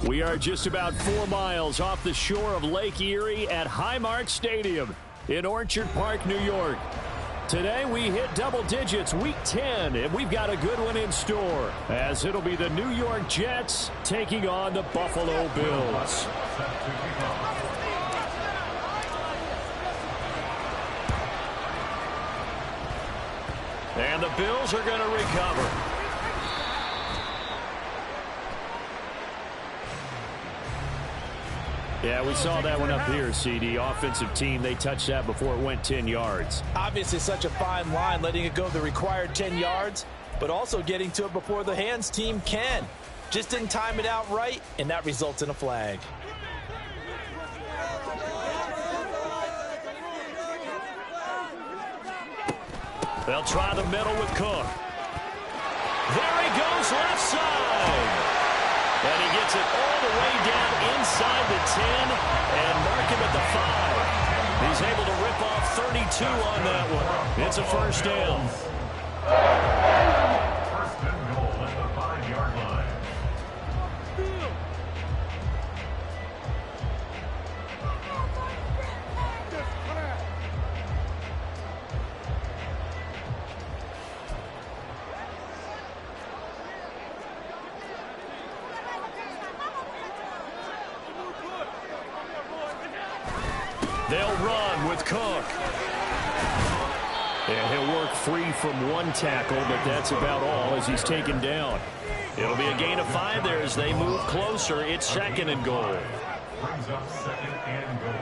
We are just about 4 miles off the shore of Lake Erie at Highmark Stadium in Orchard Park, New York. Today we hit double digits, week 10, and we've got a good one in store, as it'll be the New York Jets taking on the Buffalo Bills. And the Bills are going to recover. Yeah, we saw that one up here, CD. Offensive team, they touched that before it went 10 yards. Obviously such a fine line, letting it go the required 10 yards, but also getting to it before the hands team can. Just didn't time it out right, and that results in a flag. They'll try the middle with Cook. There he goes, left side. And he gets it all the way down inside the 10 and mark him at the 5. He's able to rip off 32 on that one. It's a first down. First and goal at the 5-yard line. They'll run with Cook. And he'll work free from one tackle, but that's about all as he's taken down. It'll be a gain of 5 there as they move closer. It's second and goal. Brings up second and goal.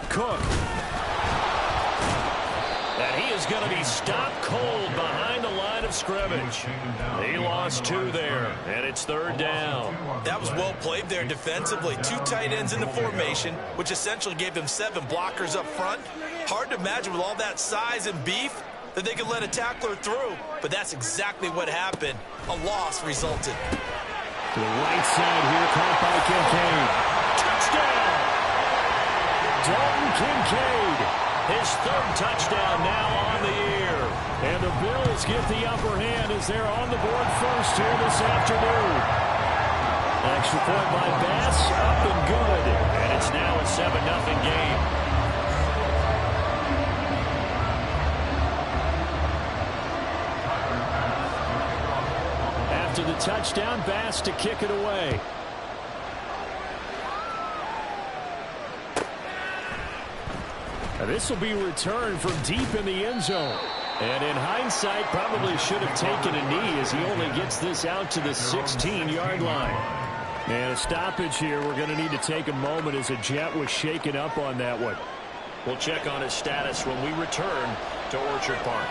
Cook. And he is going to be stopped cold behind the line of scrimmage. He lost 2 there, and it's third down. That was well played there defensively. 2 tight ends in the formation, which essentially gave them 7 blockers up front. Hard to imagine with all that size and beef that they could let a tackler through, but that's exactly what happened. A loss resulted. To the right side here, caught by Kincaid. Touchdown! Dalton Kincaid, his 3rd touchdown now on the year. And the Bills get the upper hand as they're on the board first here this afternoon. Extra point by Bass, up and good. And it's now a 7-0 game. After the touchdown, Bass to kick it away. And this will be returned from deep in the end zone. And in hindsight, probably should have taken a knee as he only gets this out to the 16-yard line. And a stoppage here. We're going to need to take a moment as a Jet was shaken up on that one. We'll check on his status when we return to Orchard Park.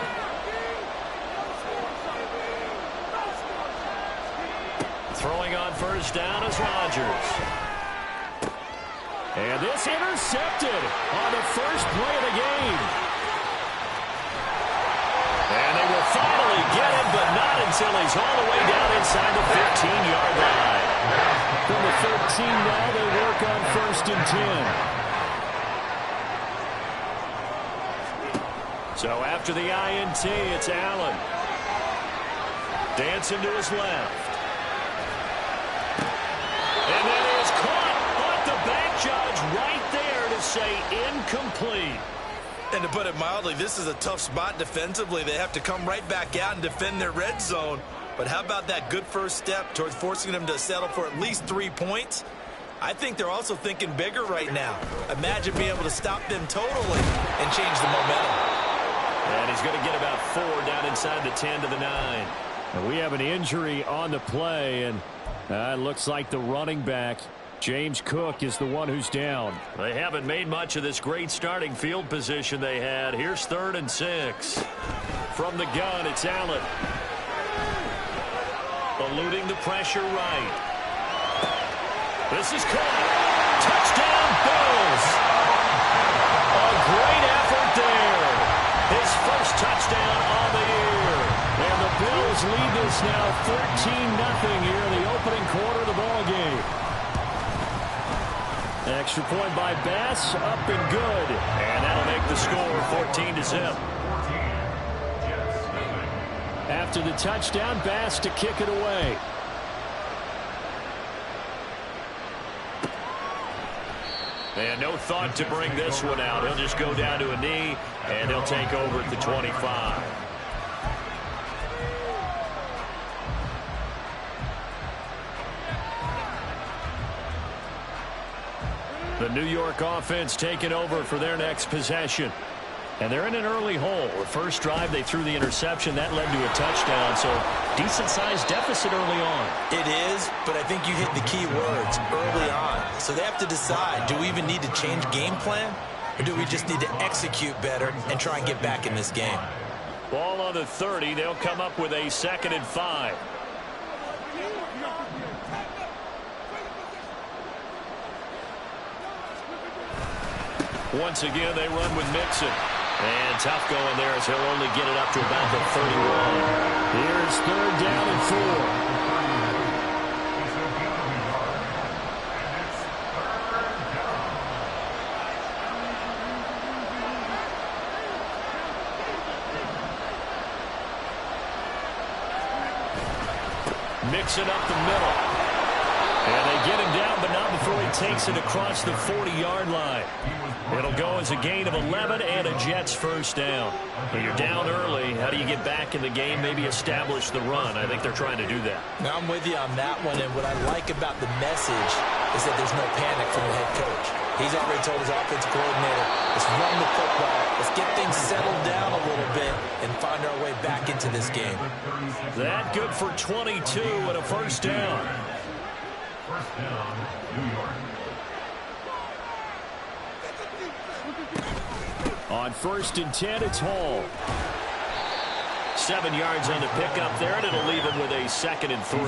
Throwing on first down is Rodgers. And this intercepted on the first play of the game. And they will finally get him, but not until he's all the way down inside the 15-yard line. From the 13 now, they work on first and 10. So after the INT, it's Allen. Dancing to his left. And that is caught, but the back judge right there to say incomplete. And to put it mildly, this is a tough spot defensively. They have to come right back out and defend their red zone. But how about that good first step towards forcing them to settle for at least 3 points? I think they're also thinking bigger right now. Imagine being able to stop them totally and change the momentum. And he's going to get about 4 down inside the 10 to the 9. And we have an injury on the play, and it looks like the running back, James Cook, is the one who's down. They haven't made much of this great starting field position they had. Here's 3rd and 6. From the gun, it's Allen. Eluding the pressure right. This is caught. Touchdown, Bills. A great effort there. His first touchdown on the year. And the Bills lead this now 13-0 here in the opening quarter of the ball game. Extra point by Bass, up and good. And that'll make the score 14-0. After the touchdown, Bass to kick it away. And no thought to bring this one out. He'll just go down to a knee, and he'll take over at the 25. The New York offense taking over for their next possession. And they're in an early hole. The first drive, they threw the interception. That led to a touchdown, so decent-sized deficit early on. It is, but I think you hit the key words, early on. So they have to decide, do we even need to change game plan? Or do we just need to execute better and try and get back in this game? Ball on the 30. They'll come up with a 2nd and 5. Once again, they run with Mixon. And tough going there as he'll only get it up to about the 31. Here's 3rd down and 4. Mixon up the middle. And they get him down, but not before he takes it across the 40-yard line. It'll go as a gain of 11 and a Jets first down. When you're down early, how do you get back in the game, maybe establish the run? I think they're trying to do that. Now I'm with you on that one, and what I like about the message is that there's no panic from the head coach. He's already told his offensive coordinator, let's run the football, let's get things settled down a little bit and find our way back into this game. That good for 22 and a first down. First down, New York. On 1st and 10, it's Hall. 7 yards on the pickup there, and it'll leave him with a 2nd and 3.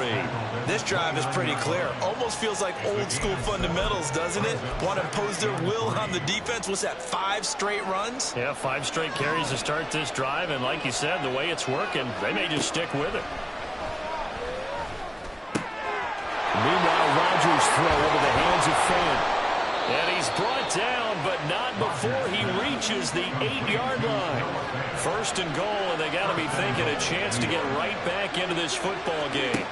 This drive is pretty clear. Almost feels like old school fundamentals, doesn't it? Want to impose their will on the defense. What's that, 5 straight runs? Yeah, 5 straight carries to start this drive, and like you said, the way it's working, they may just stick with it. Meanwhile, Rodgers throw over the hands of Fant. And he's brought down, but not before he reaches the 8-yard line. 1st and goal, and they got to be thinking a chance to get right back into this football game.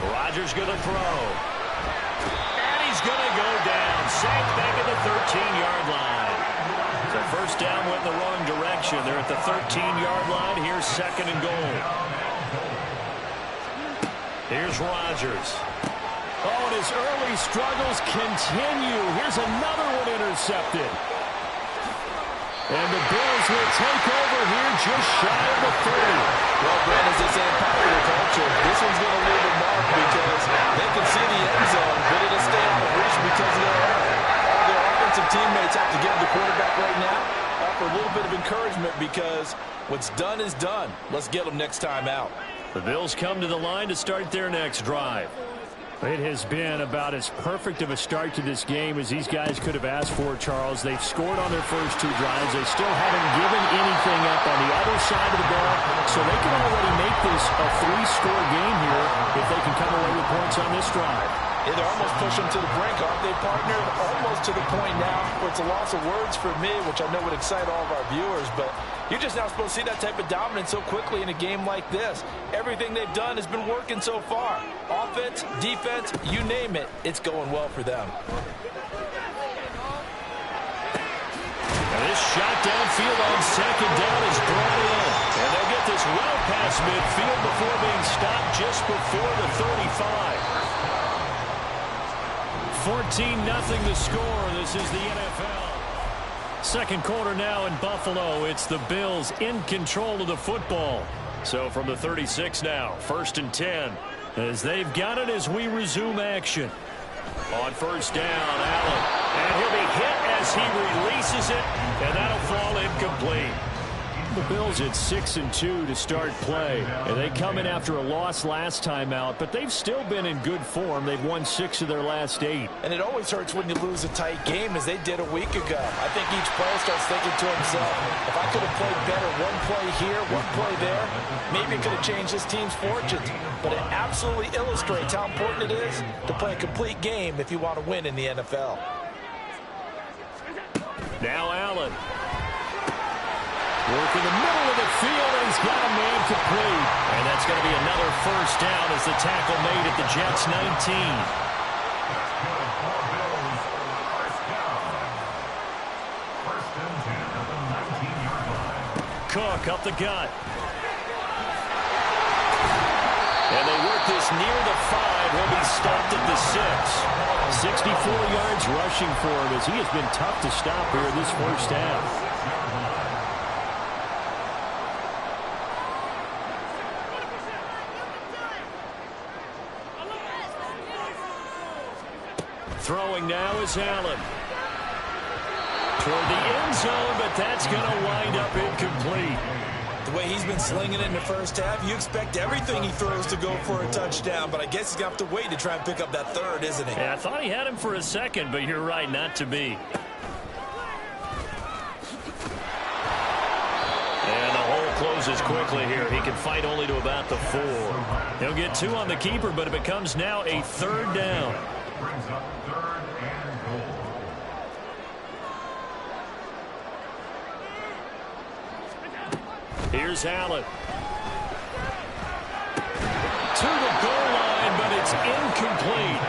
Rodgers going to throw. And he's going to go down. Sacked back at the 13-yard line. So first down went in the wrong direction. They're at the 13-yard line. Here's 2nd and goal. Here's Rodgers. Oh, and his early struggles continue. Here's another one intercepted. And the Bills will take over here just shy of the 30. Well, Brandon, as they say in popular culture, this one's going to leave a mark because they can see the end zone, but it'll stay out of reach because of their arm. All their offensive teammates have to give the quarterback right now offer a little bit of encouragement because what's done is done. Let's get them next time out. The Bills come to the line to start their next drive. It has been about as perfect of a start to this game as these guys could have asked for, Charles. They've scored on their first 2 drives. They still haven't given anything up on the other side of the ball, so they can already make this a 3-score game here if they can come away with points on this drive. Yeah, they're almost pushing to the brink, aren't they, partner? Almost to the point now where it's a loss of words for me, which I know would excite all of our viewers, but you're just not supposed to see that type of dominance so quickly in a game like this. Everything they've done has been working so far. Offense, defense, you name it, it's going well for them. Now this shot downfield on 2nd down is brought in. And they'll get this well past midfield before being stopped just before the 35. 14-0 the score. This is the NFL. Second quarter now in Buffalo. It's the Bills in control of the football. So from the 36 now, 1st and 10, as they've got it as we resume action. On 1st down, Allen. And he'll be hit as he releases it, and that'll fall incomplete. The Bills at 6-2 to start play, and they come in after a loss last time out, but they've still been in good form. They've won 6 of their last 8. And it always hurts when you lose a tight game, as they did a week ago. I think each player starts thinking to himself, if I could have played better one play here, one play there, maybe it could have changed this team's fortunes. But it absolutely illustrates how important it is to play a complete game if you want to win in the NFL. Now Allen. Work in the middle of the field, and he's got a man complete. And first down as the tackle made at the Jets' 19. Cook up the gut. And they work this near the 5. He'll be stopped at the 6. 64 yards rushing for him as he has been tough to stop here in this first half. Throwing now is Allen. Toward the end zone, but that's going to wind up incomplete. The way he's been slinging it in the first half, you expect everything he throws to go for a touchdown, but I guess he's going to have to wait to try and pick up that third, isn't he? Yeah, I thought he had him for a second, but you're right, not to be. And the hole closes quickly here. He can fight only to about the 4. He'll get 2 on the keeper, but it becomes now a third down. Brings up third and goal. Here's Allen. To the goal line, but it's incomplete.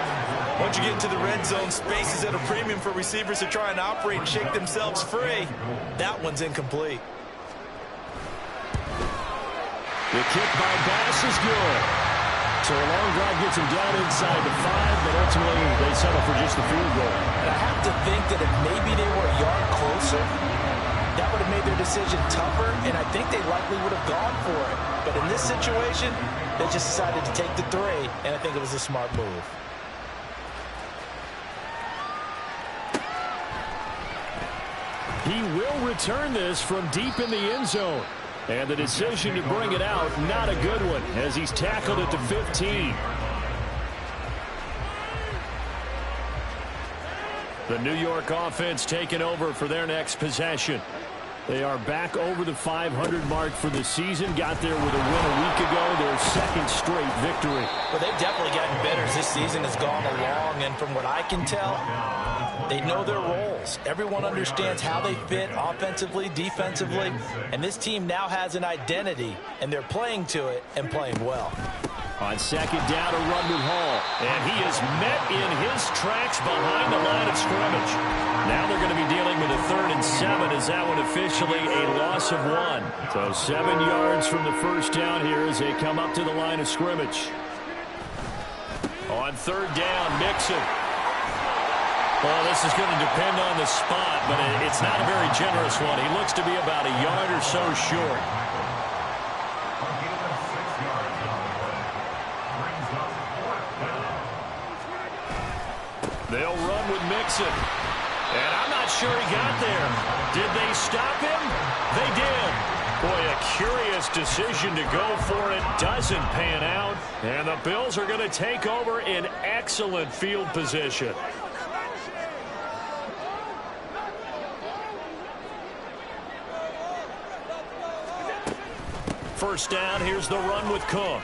Once you get into the red zone, space is at a premium for receivers to try and operate and shake themselves free. That one's incomplete. The kick by Bass is good. So a long drive gets him down inside the 5, but ultimately they settle for just the field goal. And I have to think that if maybe they were a yard closer, that would have made their decision tougher, and I think they likely would have gone for it. But in this situation, they just decided to take the 3, and I think it was a smart move. He will return this from deep in the end zone. And the decision to bring it out, not a good one, as he's tackled at the 15. The New York offense taking over for their next possession. They are back over the 500 mark for the season. Got there with a win a week ago, their second straight victory. Well, they've definitely gotten better as this season has gone along, and from what I can tell, they know their roles. Everyone understands how they fit offensively, defensively, and this team now has an identity, and they're playing to it and playing well. On second down, a run with Hall. And he is met in his tracks behind the line of scrimmage. Now they're going to be dealing with a 3rd and 7 as that one officially a loss of 1. So 7 yards from the first down here as they come up to the line of scrimmage. On 3rd down, Mixon. Well, this is going to depend on the spot, but it's not a very generous one. He looks to be about a yard or so short. They'll run with Mixon. And I'm not sure he got there. Did they stop him? They did. Boy, a curious decision to go for it. Doesn't pan out. And the Bills are going to take over in excellent field position. First down, here's the run with Cook.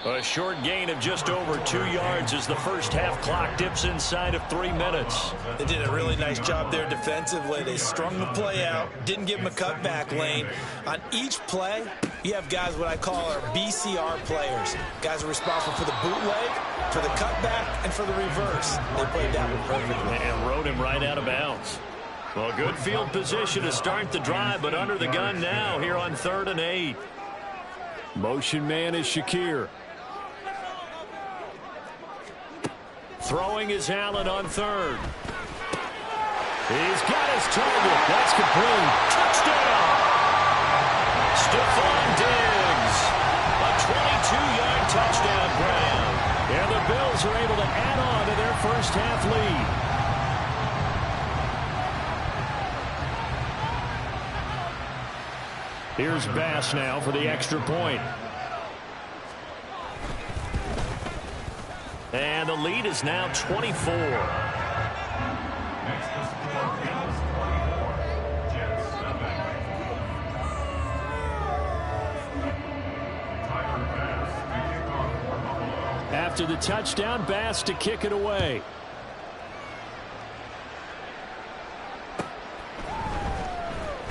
A short gain of just over 2 yards as the first half clock dips inside of 3 minutes. They did a really nice job there defensively. They strung the play out, didn't give him a cutback lane. On each play, you have guys what I call our BCR players. Guys are responsible for the bootleg, for the cutback, and for the reverse. They played that one perfectly. And rode him right out of bounds. Well, good field position to start the drive, but under the gun now here on 3rd and 8. Motion man is Shakir. Throwing is Allen on 3rd. He's got his target. That's complete. Touchdown! Stephon Diggs. A 22-yard touchdown grab. And the Bills are able to add on to their first half lead. Here's Bass now for the extra point. And the lead is now 24. After the touchdown, Bass to kick it away.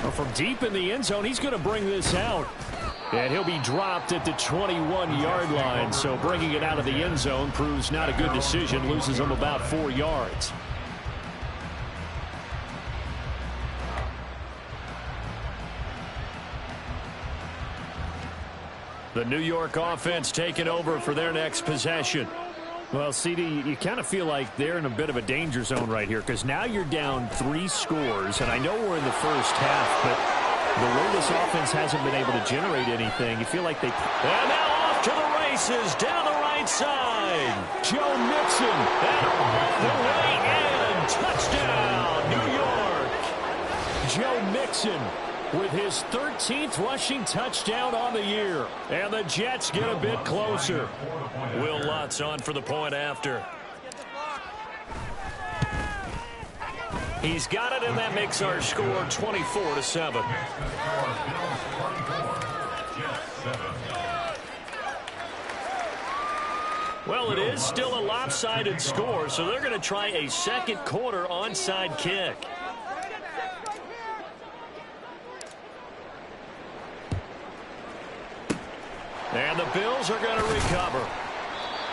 Well, from deep in the end zone, he's going to bring this out. And he'll be dropped at the 21-yard line, so bringing it out of the end zone proves not a good decision, loses him about 4 yards. The New York offense taking over for their next possession. Well, CD, you kind of feel like they're in a bit of a danger zone right here because now you're down 3 scores, and I know we're in the first half, but the way this offense hasn't been able to generate anything, you feel like they... And now off to the races, down the right side. Joe Mixon, and all the way in. Touchdown, New York. Joe Mixon with his 13th rushing touchdown on the year. And the Jets get a bit closer. Will Lutz on for the point after. He's got it, and that makes our score 24-7. Well, it is still a lopsided score, so they're going to try a second quarter onside kick. And the Bills are going to recover.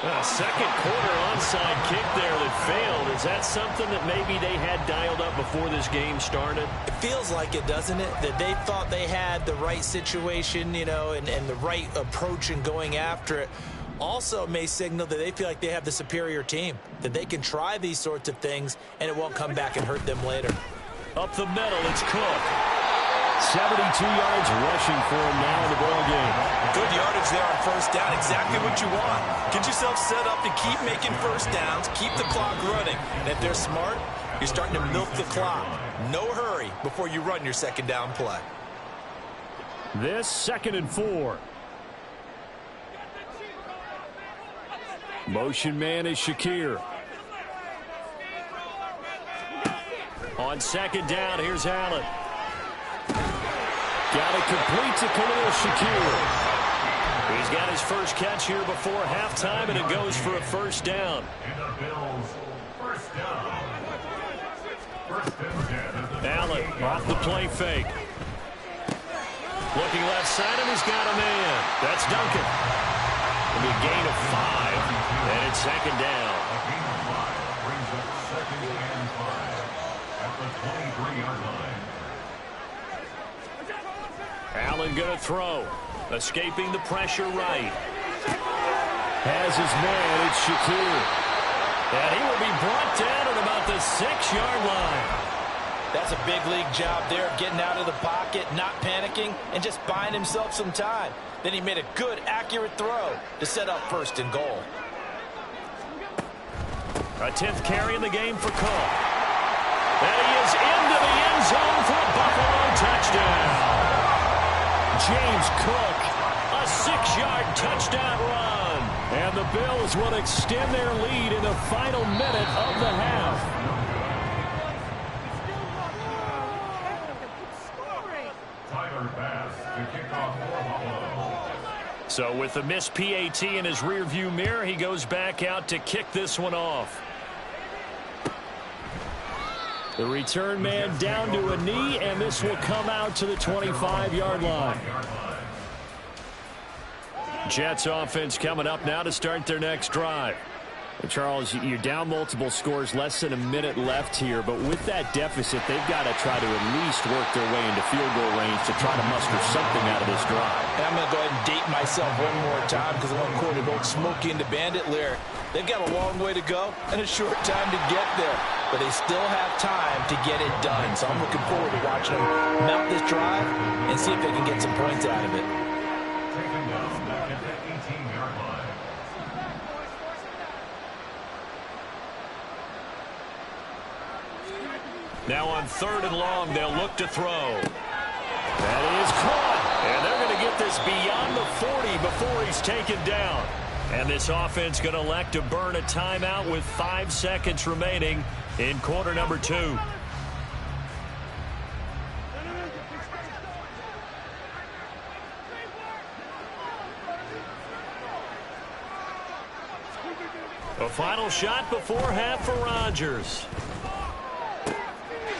A second quarter onside kick there that failed. Is that something that maybe they had dialed up before this game started? It feels like it, doesn't it? That they thought they had the right situation, you know, and the right approach in going after it. Also may signal that they feel like they have the superior team, that they can try these sorts of things and it won't come back and hurt them later. Up the middle, it's Cook. 72 yards rushing for him now in the ball game. Good yardage there on first down. Exactly what you want. Get yourself set up to keep making first downs, keep the clock running. And if they're smart, you're starting to milk the clock. No hurry before you run your second down play. This 2nd and 4. Motion man is Shakir. On second down, here's Allen. Got it complete to Khalil Shakir. He's got his first catch here before halftime, and it goes for a first down. Allen off the play fake. Looking left side, and he's got a man. That's Duncan. It'll be a gain of 5, and it's second down. Brings up 2nd and 5 at the 23-yard line. Allen going to throw. Escaping the pressure right. Has his man. It's Shakir. And he will be brought down at about the 6-yard line. That's a big league job there, getting out of the pocket, not panicking, and just buying himself some time. Then he made a good, accurate throw to set up 1st and goal. A 10th carry in the game for Cook. And he is into the end zone for a Buffalo touchdown. James Cook, a 6-yard touchdown run. And the Bills will extend their lead in the final minute of the half. Tyler Bass to kick off for Buffalo. So with the missed PAT in his rearview mirror, he goes back out to kick this one off. The return man down to a knee, and this will come out to the 25-yard line. Jets offense coming up now to start their next drive. And Charles, you're down multiple scores, less than a minute left here, but with that deficit, they've got to try to at least work their way into field goal range to try to muster something out of this drive. And I'm going to go ahead and date myself one more time because I want to quote an old Smokey and the Bandit lyric. They've got a long way to go and a short time to get there, but they still have time to get it done. So I'm looking forward to watching them mount this drive and see if they can get some points out of it. Taken down back at the 18-yard line. Now on 3rd and long, they'll look to throw. That is caught. And they're going to get this beyond the 40 before he's taken down. And this offense going to elect to burn a timeout with 5 seconds remaining in quarter number 2. A final shot before half for Rodgers.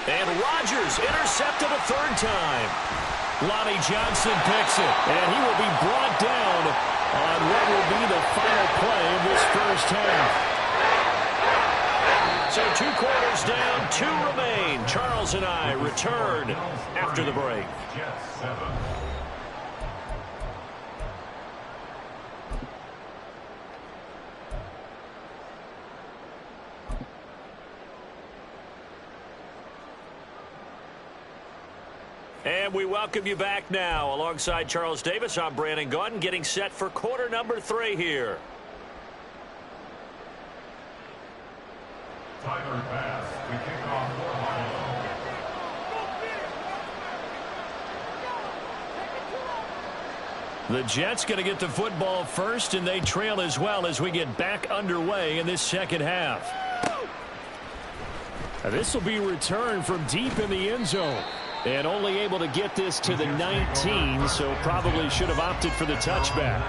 And Rodgers intercepted a 3rd time. Lonnie Johnson picks it, and he will be brought down on what will be the final play of this first half. So 2 quarters down, 2 remain. Charles and I return after the break. Jets 7. And we welcome you back now. Alongside Charles Davis, I'm Brandon Gaudin, getting set for quarter number 3 here. Tyler Bass to kick off for Buffalo. The Jets going to get the football first, and they trail as well as we get back underway in this second half. Now, this will be returned from deep in the end zone. And only able to get this to the 19, so probably should have opted for the touchback.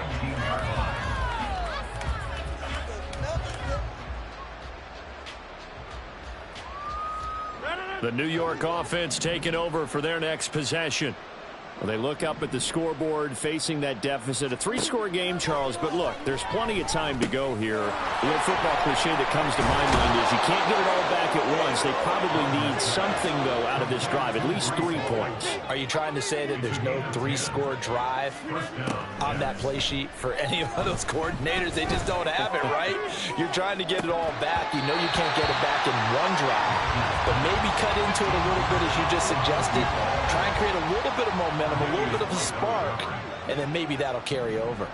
The New York offense taking over for their next possession. Well, they look up at the scoreboard facing that deficit. A 3-score game, Charles, but look, there's plenty of time to go here. The old football cliche that comes to my mind is you can't get it all back at once. They probably need something, though, out of this drive, at least 3 points. Are you trying to say that there's no 3-score drive on that play sheet for any of those coordinators? They just don't have it, right? You're trying to get it all back. You know you can't get it back in one drive, but maybe cut into it a little bit as you just suggested. Try and create a little bit of momentum, a little bit of a spark, and then maybe that'll carry over.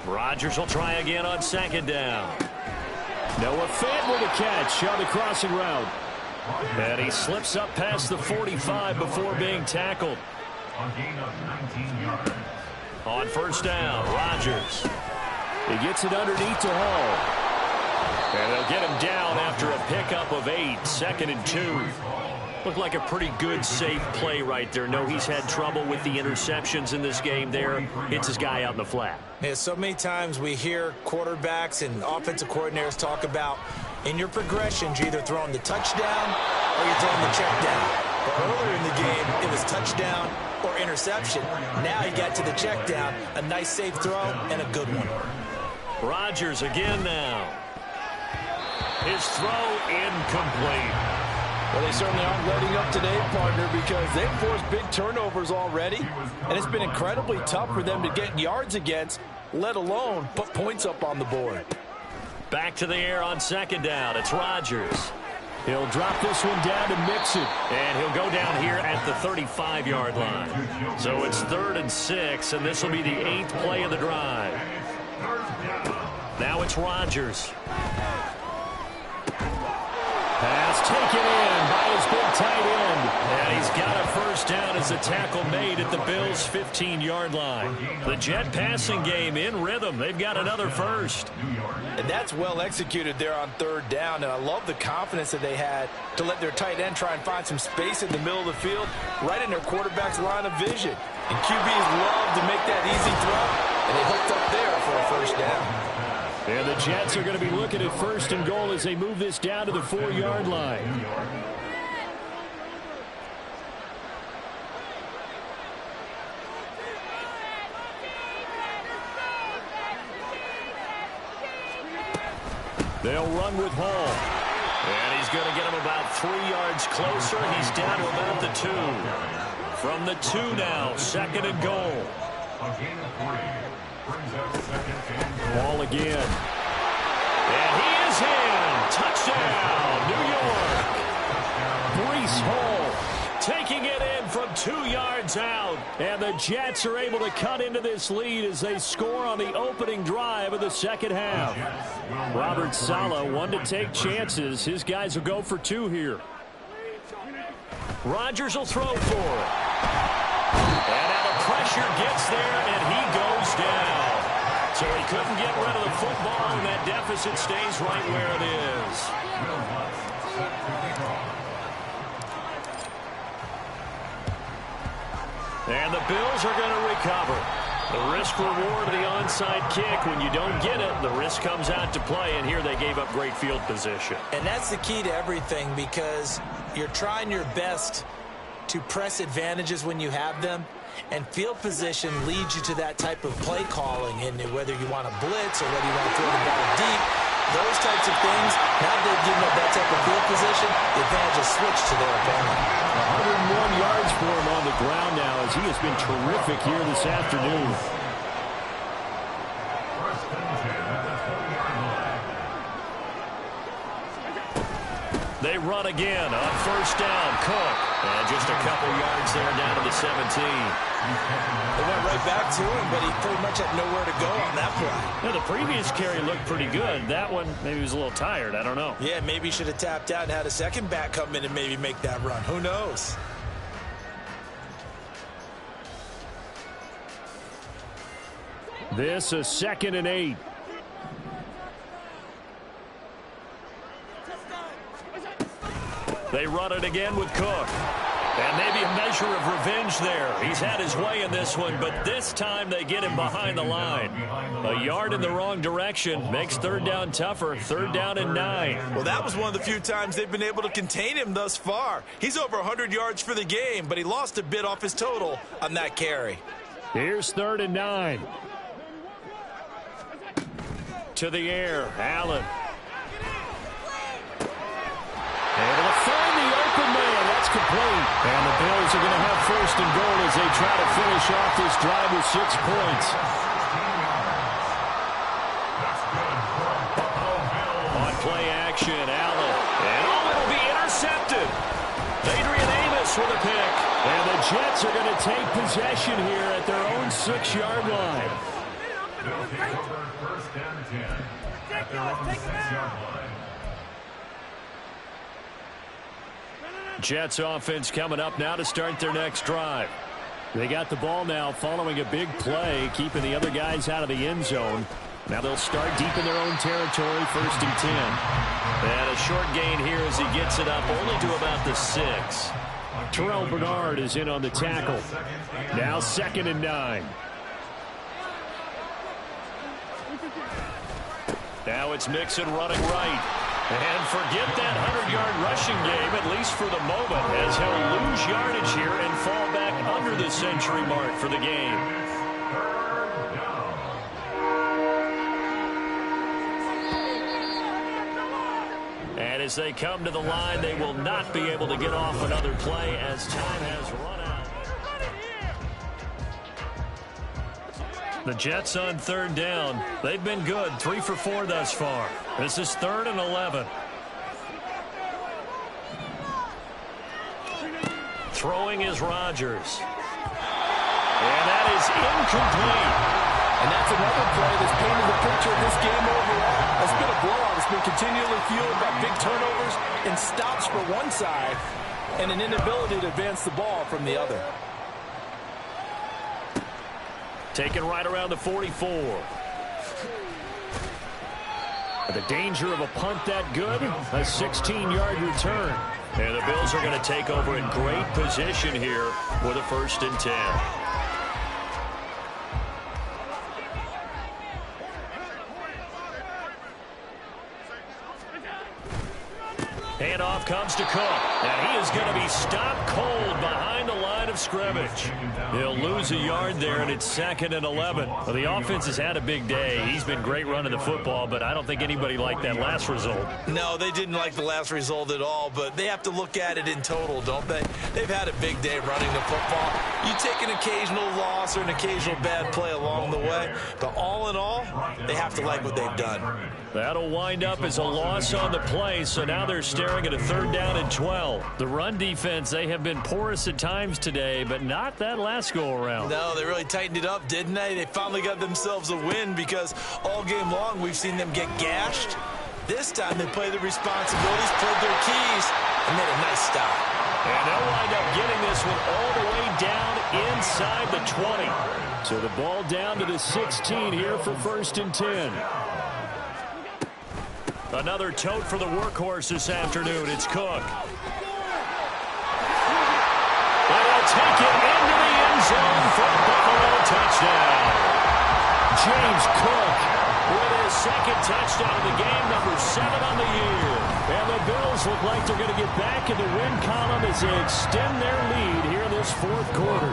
Rodgers will try again on second down. Noah Fant with a catch on the crossing route. And he slips up past the 45 before being tackled. On gain of 19 yards. On first down, Rodgers. He gets it underneath to Hall. And they'll get him down after a pickup of 8, 2nd and 2. Looked like a pretty good, safe play right there. No, he's had trouble with the interceptions in this game there. Hits his guy out in the flat. Yeah, so many times we hear quarterbacks and offensive coordinators talk about in your progressions, you're either throwing the touchdown or you're throwing the check down. But earlier in the game, it was touchdown or interception. Now he got to the check down, a nice safe throw and a good one. Rodgers again now. His throw incomplete. Well, they certainly aren't letting up today, partner, because they've forced big turnovers already, and it's been incredibly tough for them to get yards against, let alone put points up on the board. Back to the air on second down. It's Rodgers. He'll drop this one down to Mixon, and he'll go down here at the 35-yard line. So it's 3rd and 6, and this will be the 8th play of the drive. Now it's Rodgers. Pass taken in by his big tight end. And he's got a first down as a tackle made at the Bills' 15-yard line. The Jet passing game in rhythm. They've got another first. And that's well executed there on 3rd down. And I love the confidence that they had to let their tight end try and find some space in the middle of the field, right in their quarterback's line of vision. And QBs love to make that easy throw. And they hooked up there for a first down. And the Jets are going to be looking at 1st and goal as they move this down to the 4-yard line. They'll run with Hall. And he's going to get him about 3 yards closer. He's down to about the 2. From the 2 now, 2nd and goal. Ball again. And he is in. Touchdown, New York. Breece Hall taking it in from 2 yards out. And the Jets are able to cut into this lead as they score on the opening drive of the second half. Robert Saleh, one to take chances. His guys will go for 2 here. Rodgers will throw for it. And now the pressure gets there, and he goes down. So he couldn't get rid of the football, and that deficit stays right where it is. And the Bills are going to recover. The risk-reward of the onside kick. When you don't get it, the risk comes out to play, and here they gave up great field position. And that's the key to everything, because you're trying your best to press advantages when you have them, and field position leads you to that type of play calling, and whether you want to blitz or whether you want to throw the ball deep, those types of things, now that they've given up that type of field position, the advantage is switched to their opponent. 101 yards for him on the ground now as he has been terrific here this afternoon. They run again on first down. Cook. And just a couple yards there down to the 17. They went right back to him, but he pretty much had nowhere to go on that play. Yeah, the previous carry looked pretty good. That one, maybe he was a little tired. I don't know. Yeah, maybe he should have tapped out and had a second back come in and maybe make that run. Who knows? This is 2nd and 8. They run it again with Cook. And maybe a measure of revenge there. He's had his way in this one, but this time they get him behind the line. A yard in the wrong direction makes third down tougher. 3rd down and 9. Well, that was one of the few times they've been able to contain him thus far. He's over 100 yards for the game, but he lost a bit off his total on that carry. Here's 3rd and 9. To the air, Allen. Able to find the open man. That's complete. And the Bills are going to have 1st and goal as they try to finish off this drive with 6 points. On play action, Allen. And it'll be intercepted. Adrian Amos with a pick. And the Jets are going to take possession here at their own 6-yard line. They'll take over 1st and 10 at their own 6-yard line. Jets offense coming up now to start their next drive. They got the ball now following a big play, keeping the other guys out of the end zone. Now they'll start deep in their own territory, 1st and 10. And a short gain here as he gets it up only to about the 6. Terrell Bernard is in on the tackle. Now 2nd and 9. Now it's Mixon running right. And forget that 100-yard rushing game, at least for the moment, as he'll lose yardage here and fall back under the century mark for the game. And as they come to the line, they will not be able to get off another play as time has run out. The Jets on 3rd down. They've been good, 3 for 4 thus far. This is 3rd and 11. Throwing is Rodgers. And that is incomplete. And that's another play that's painted the picture of this game overall. It's been a blowout. It's been continually fueled by big turnovers and stops for one side and an inability to advance the ball from the other. Taken right around the 44. The danger of a punt that good, a 16-yard return. And the Bills are going to take over in great position here with a 1st and 10. Handoff comes to Cook, and he is going to be stopped cold behind the line of scrimmage. He'll lose a yard there, and it's 2nd and 11. Well, the offense has had a big day. He's been great running the football, but I don't think anybody liked that last result. No, they didn't like the last result at all, but they have to look at it in total, don't they? They've had a big day running the football. You take an occasional loss or an occasional bad play along the way, but all in all, they have to like what they've done. That'll wind up as a loss on the play, so now they're staring at a 3rd down and 12. The run defense, they have been porous at times today, but not that last go-around. No, they really tightened it up, didn't they? They finally got themselves a win because all game long we've seen them get gashed. This time they played their responsibilities, played their keys, and made a nice stop. And they'll wind up getting this one all the way down inside the 20. So the ball down to the 16 here for 1st and 10. Another tote for the workhorse this afternoon. It's Cook. And he'll take it into the end zone for a Buffalo touchdown. James Cook with his second touchdown of the game, number 7 on the year. And the Bills look like they're going to get back in the win column as they extend their lead here in this fourth quarter.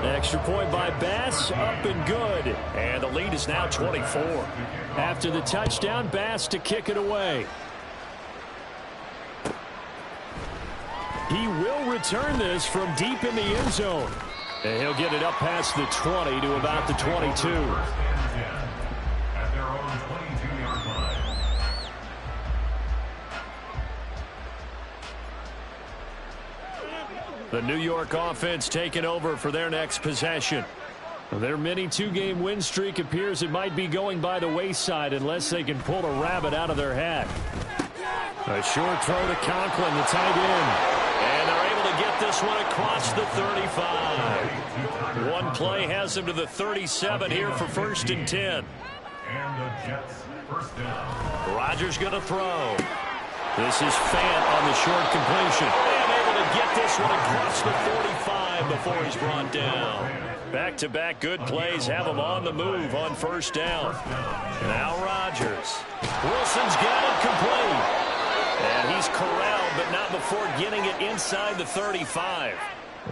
Extra point by Bass, up and good. And the lead is now 24. After the touchdown, Bass to kick it away. He will return this from deep in the end zone. And he'll get it up past the 20 to about the 22. At their own 22-yard line. The New York offense taking over for their next possession. Their mini two-game win streak appears it might be going by the wayside unless they can pull a rabbit out of their hat. A short throw to Conklin, the tight end. And they're able to get this one across the 35. One play has them to the 37 here for 1st and 10. And the Jets first down. Rodgers going to throw. This is Fant on the short completion. And able to get this one across the 45 before he's brought down. Back-to-back good plays have him on the move on 1st down. Now Rodgers. Wilson's got it complete. And he's corralled, but not before getting it inside the 35.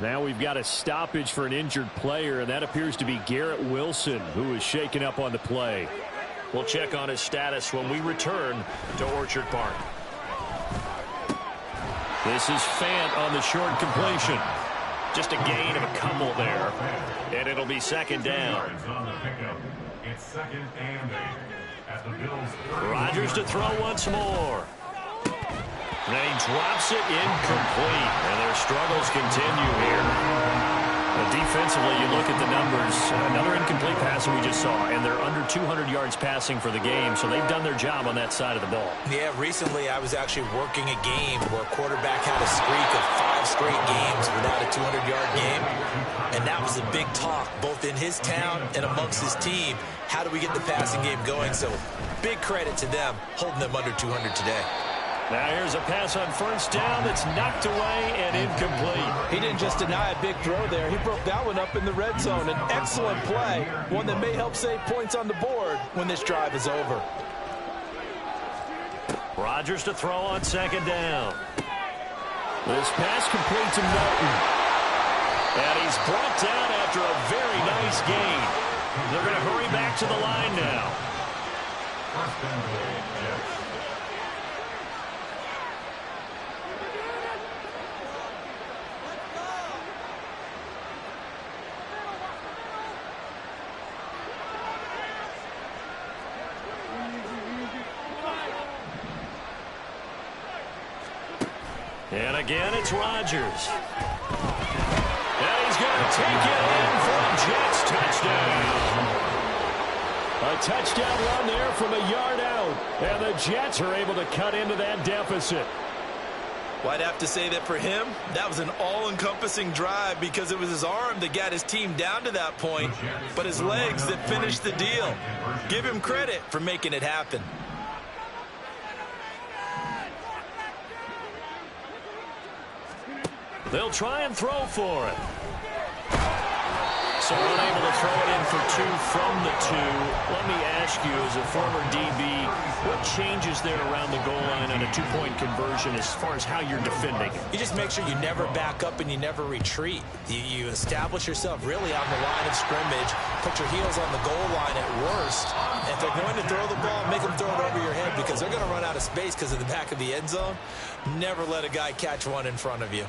Now we've got a stoppage for an injured player, and that appears to be Garrett Wilson, who is shaken up on the play. We'll check on his status when we return to Orchard Park. This is Fant on the short completion. Just a gain of a couple there, and it'll be 2nd down. It's 2nd and 8 at the Bills. Rodgers to throw once more. And he drops it incomplete. And their struggles continue here. Defensively, you look at the numbers. Another incomplete pass that we just saw. And they're under 200 yards passing for the game. So they've done their job on that side of the ball. Yeah, recently I was actually working a game where a quarterback had a streak of 5 straight games without a 200-yard game. And that was a big talk, both in his town and amongst his team. How do we get the passing game going? So big credit to them, holding them under 200 today. Now here's a pass on 1st down that's knocked away and incomplete. He didn't just deny a big throw there. He broke that one up in the red zone. An excellent play, one that may help save points on the board when this drive is over. Rodgers to throw on 2nd down. This pass complete to Norton. And he's brought down after a very nice gain. They're going to hurry back to the line now. 1st and goal, Jets. And again, it's Rodgers. And he's going to take it in for a Jets touchdown. A touchdown run there from a yard out. And the Jets are able to cut into that deficit. Well, I'd have to say that for him, that was an all-encompassing drive because it was his arm that got his team down to that point, but his legs that finished the deal. Give him credit for making it happen. They'll try and throw for it. So unable to throw it in for 2 from the 2. Let me ask you, as a former DB, what changes there around the goal line on a 2-point conversion as far as how you're defending it? You just make sure you never back up and you never retreat. You establish yourself really on the line of scrimmage, put your heels on the goal line at worst. And if they're going to throw the ball, make them throw it over your head because they're going to run out of space because of the back of the end zone. Never let a guy catch one in front of you.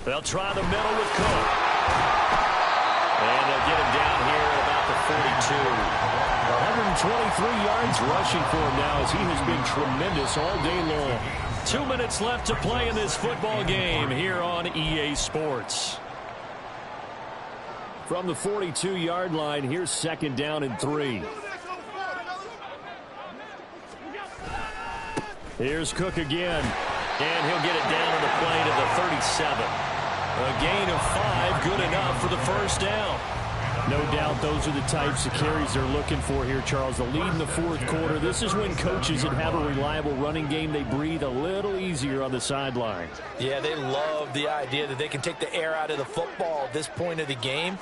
They'll try the middle with Cook. And they'll get him down here at about the 42. 123 yards rushing for him now as he has been tremendous all day long. 2 minutes left to play in this football game here on EA Sports. From the 42-yard line, here's 2nd down and 3. Here's Cook again. And he'll get it down on the play to the 37. A gain of 5, good enough for the 1st down. No doubt those are the types of carries they're looking for here, Charles. The lead in the fourth quarter. This is when coaches that have a reliable running game, they breathe a little easier on the sideline. Yeah, they love the idea that they can take the air out of the football at this point of the game.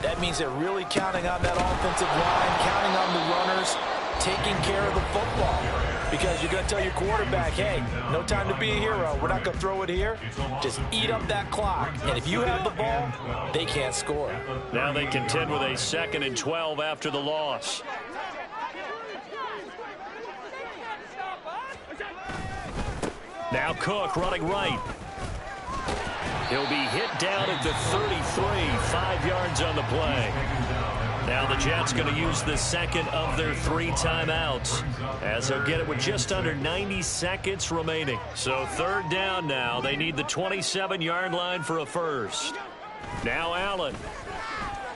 That means they're really counting on that offensive line, counting on the runners, taking care of the football. Because you're going to tell your quarterback, hey, no time to be a hero. We're not going to throw it here. Just eat up that clock. And if you have the ball, they can't score. Now they contend with a 2nd and 12 after the loss. Now Cook running right. He'll be hit down at the 33, 5 yards on the play. Now the Jets going to use the second of their 3 timeouts, as they'll get it with just under 90 seconds remaining. So 3rd down now. They need the 27-yard line for a first. Now Allen.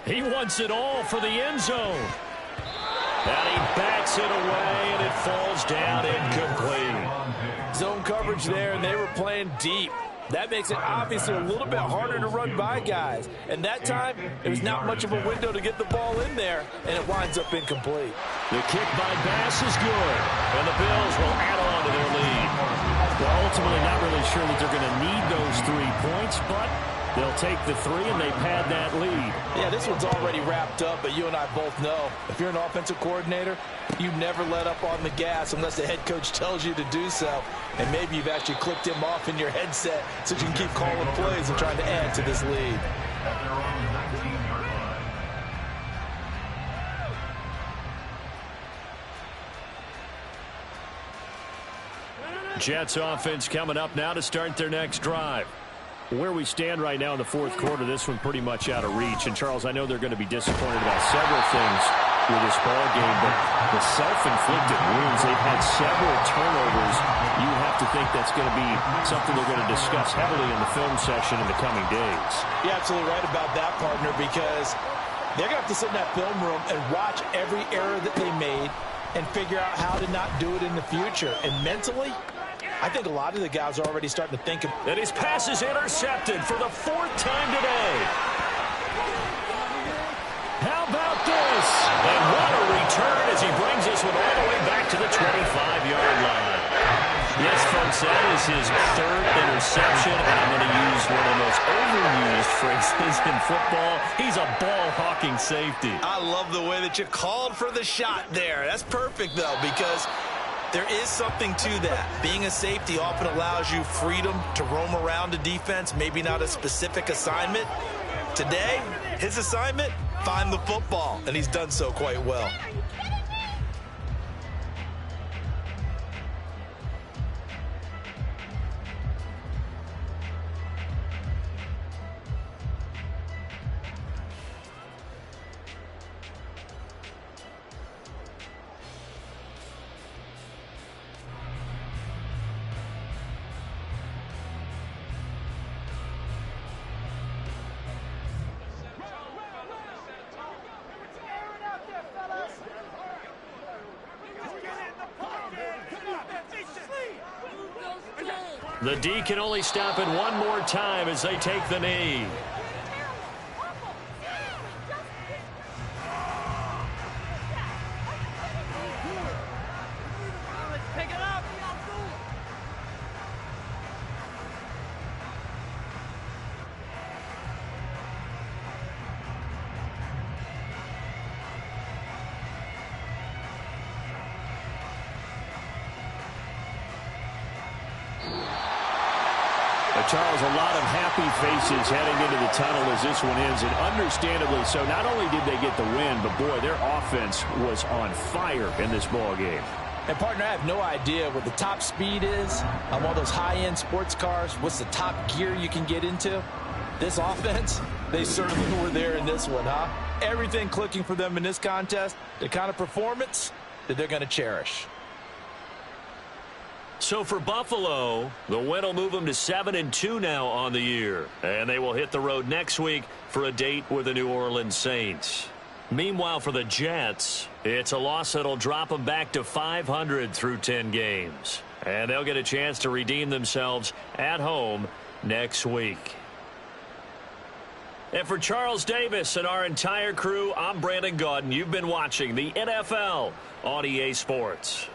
He wants it all for the end zone. And he backs it away, and it falls down incomplete. Zone coverage there, and they were playing deep. That makes it obviously a little bit harder to run by guys. And that time, it was not much of a window to get the ball in there, and it winds up incomplete. The kick by Bass is good, and the Bills will add on to their lead. Well, ultimately, not really sure that they're going to need those 3 points, but they'll take the 3, and they pad that lead. Yeah, this one's already wrapped up, but you and I both know if you're an offensive coordinator, you never let up on the gas unless the head coach tells you to do so. And maybe you've actually clicked him off in your headset so you can keep calling plays and trying to add to this lead. Jets offense coming up now to start their next drive. Where we stand right now in the fourth quarter, this one pretty much out of reach. And, Charles, I know they're going to be disappointed about several things with this ball game, but the self-inflicted wounds, they've had several turnovers. You have to think that's going to be something they're going to discuss heavily in the film session in the coming days. You're absolutely right about that, partner, because they're going to have to sit in that film room and watch every error that they made and figure out how to not do it in the future. And mentally, I think a lot of the guys are already starting to think of. And his pass is intercepted for the 4th time today. How about this? And what a return as he brings this one all the way back to the 25-yard line. Yes, folks, that is his 3rd interception, and I'm going to use one of the most overused phrases in football. He's a ball-hawking safety. I love the way that you called for the shot there. That's perfect, though, because there is something to that. Being a safety often allows you freedom to roam around a defense, maybe not a specific assignment. Today, his assignment, find the football, and he's done so quite well. The D can only stop it one more time as they take the knee. Pick it up. Charles, a lot of happy faces heading into the tunnel as this one ends, and understandably so. Not only did they get the win, but, boy, their offense was on fire in this ball game. And, partner, I have no idea what the top speed is on one of those high-end sports cars. What's the top gear you can get into? This offense, they certainly were there in this one, huh? Everything clicking for them in this contest, the kind of performance that they're going to cherish. So for Buffalo, the win will move them to 7-2 now on the year. And they will hit the road next week for a date with the New Orleans Saints. Meanwhile, for the Jets, it's a loss that'll drop them back to 500 through 10 games. And they'll get a chance to redeem themselves at home next week. And for Charles Davis and our entire crew, I'm Brandon Gaudin. You've been watching the NFL on EA Sports.